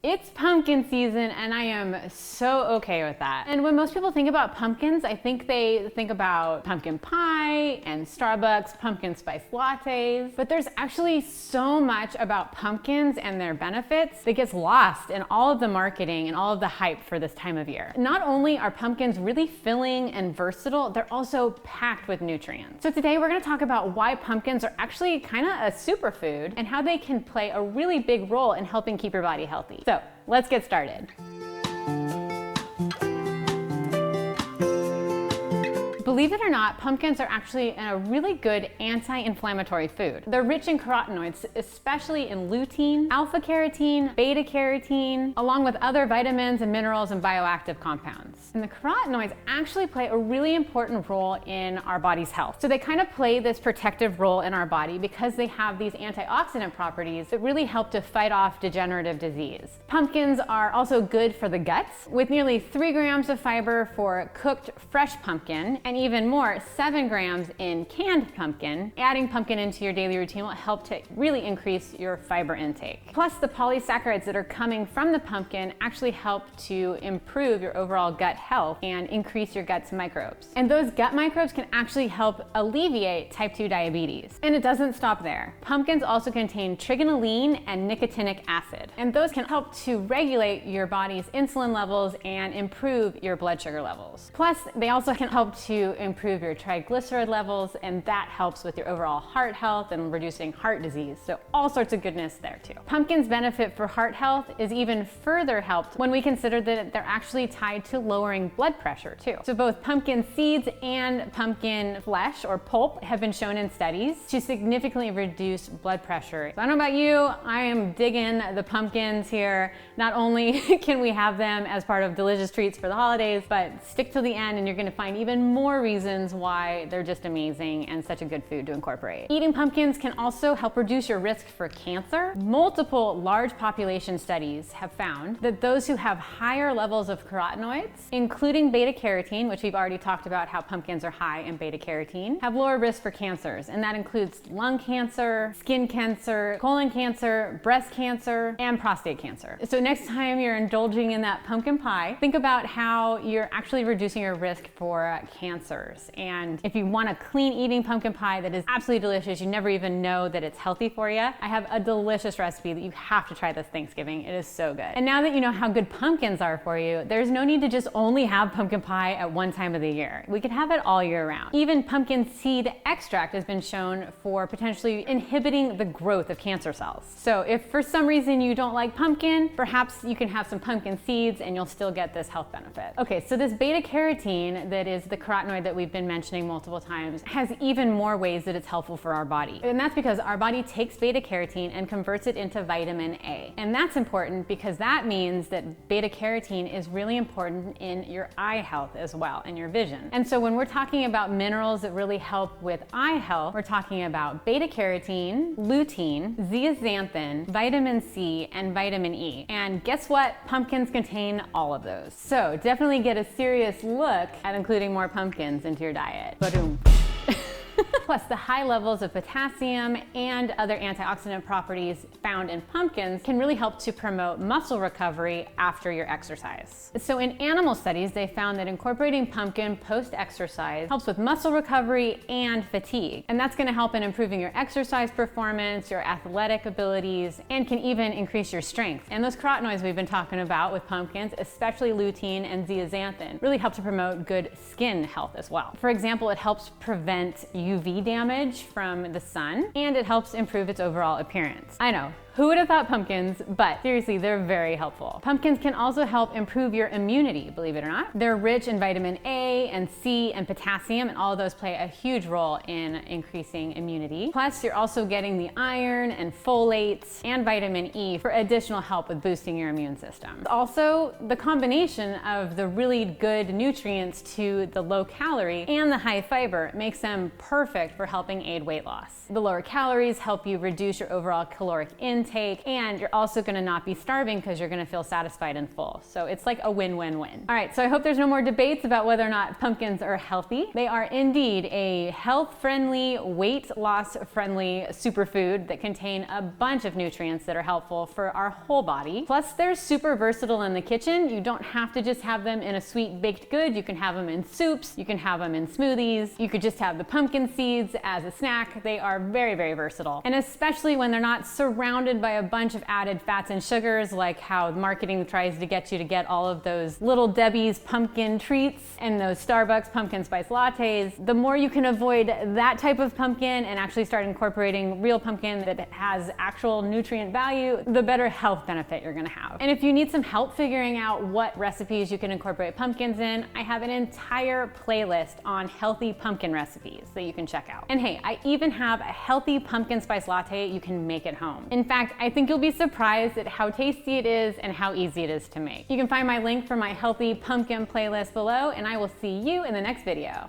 It's pumpkin season and I am so okay with that. And when most people think about pumpkins, I think they think about pumpkin pie and Starbucks pumpkin spice lattes. But there's actually so much about pumpkins and their benefits that gets lost in all of the marketing and all of the hype for this time of year. Not only are pumpkins really filling and versatile, they're also packed with nutrients. So today we're gonna talk about why pumpkins are actually kind of a superfood and how they can play a really big role in helping keep your body healthy. So let's get started. Believe it or not, pumpkins are actually a really good anti-inflammatory food. They're rich in carotenoids, especially in lutein, alpha-carotene, beta-carotene, along with other vitamins and minerals and bioactive compounds. And the carotenoids actually play a really important role in our body's health. So they kind of play this protective role in our body because they have these antioxidant properties that really help to fight off degenerative disease. Pumpkins are also good for the guts, with nearly 3 grams of fiber for cooked fresh pumpkin, and even more, 7 grams in canned pumpkin. Adding pumpkin into your daily routine will help to really increase your fiber intake. Plus, the polysaccharides that are coming from the pumpkin actually help to improve your overall gut health and increase your gut's microbes. And those gut microbes can actually help alleviate type 2 diabetes. And it doesn't stop there. Pumpkins also contain trigonelline and nicotinic acid, and those can help to regulate your body's insulin levels and improve your blood sugar levels. Plus, they also can help to improve your triglyceride levels, and that helps with your overall heart health and reducing heart disease. So all sorts of goodness there too. Pumpkin's benefit for heart health is even further helped when we consider that they're actually tied to lowering blood pressure too. So both pumpkin seeds and pumpkin flesh or pulp have been shown in studies to significantly reduce blood pressure. So I don't know about you, I am digging the pumpkins here. Not only can we have them as part of delicious treats for the holidays, but stick till the end and you're gonna find even more reasons why they're just amazing and such a good food to incorporate. Eating pumpkins can also help reduce your risk for cancer. Multiple large population studies have found that those who have higher levels of carotenoids, including beta-carotene, which we've already talked about how pumpkins are high in beta-carotene, have lower risk for cancers. And that includes lung cancer, skin cancer, colon cancer, breast cancer, and prostate cancer. So next time you're indulging in that pumpkin pie, think about how you're actually reducing your risk for cancers. And if you want a clean eating pumpkin pie that is absolutely delicious, you never even know that it's healthy for you, I have a delicious recipe that you have to try this Thanksgiving. It is so good. And now that you know how good pumpkins are for you, there's no need to just only have pumpkin pie at one time of the year. We could have it all year round. Even pumpkin seed extract has been shown for potentially inhibiting the growth of cancer cells. So if for some reason you don't like pumpkin, perhaps you can have some pumpkin seeds and you'll still get this health benefit. Okay, so this beta-carotene that is the carotenoid that we've been mentioning multiple times has even more ways that it's helpful for our body. And that's because our body takes beta-carotene and converts it into vitamin A. And that's important because that means that beta-carotene is really important in your eye health as well, and your vision. And so when we're talking about minerals that really help with eye health, we're talking about beta-carotene, lutein, zeaxanthin, vitamin C, and vitamin E. And guess what? Pumpkins contain all of those. So definitely get a serious look at including more pumpkins into your diet. Ba-doom. Plus, the high levels of potassium and other antioxidant properties found in pumpkins can really help to promote muscle recovery after your exercise. So in animal studies, they found that incorporating pumpkin post-exercise helps with muscle recovery and fatigue. And that's gonna help in improving your exercise performance, your athletic abilities, and can even increase your strength. And those carotenoids we've been talking about with pumpkins, especially lutein and zeaxanthin, really help to promote good skin health as well. For example, it helps prevent UV damage from the sun, and it helps improve its overall appearance. I know, who would have thought pumpkins, but seriously, they're very helpful. Pumpkins can also help improve your immunity, believe it or not. They're rich in vitamin A and C and potassium, and all of those play a huge role in increasing immunity. Plus, you're also getting the iron and folates and vitamin E for additional help with boosting your immune system. Also, the combination of the really good nutrients to the low calorie and the high fiber makes them perfect for helping aid weight loss. The lower calories help you reduce your overall caloric intake intake, and you're also gonna not be starving because you're gonna feel satisfied and full. So it's like a win-win-win. All right, so I hope there's no more debates about whether or not pumpkins are healthy. They are indeed a health-friendly, weight loss-friendly superfood that contain a bunch of nutrients that are helpful for our whole body. Plus, they're super versatile in the kitchen. You don't have to just have them in a sweet baked good. You can have them in soups. You can have them in smoothies. You could just have the pumpkin seeds as a snack. They are very, very versatile. And especially when they're not surrounded by a bunch of added fats and sugars, like how marketing tries to get you to get all of those Little Debbie's pumpkin treats and those Starbucks pumpkin spice lattes. The more you can avoid that type of pumpkin and actually start incorporating real pumpkin that has actual nutrient value, the better health benefit you're gonna have. And if you need some help figuring out what recipes you can incorporate pumpkins in, I have an entire playlist on healthy pumpkin recipes that you can check out. And hey, I even have a healthy pumpkin spice latte you can make at home. In fact, I think you'll be surprised at how tasty it is and how easy it is to make. You can find my link for my healthy pumpkin playlist below, and I will see you in the next video.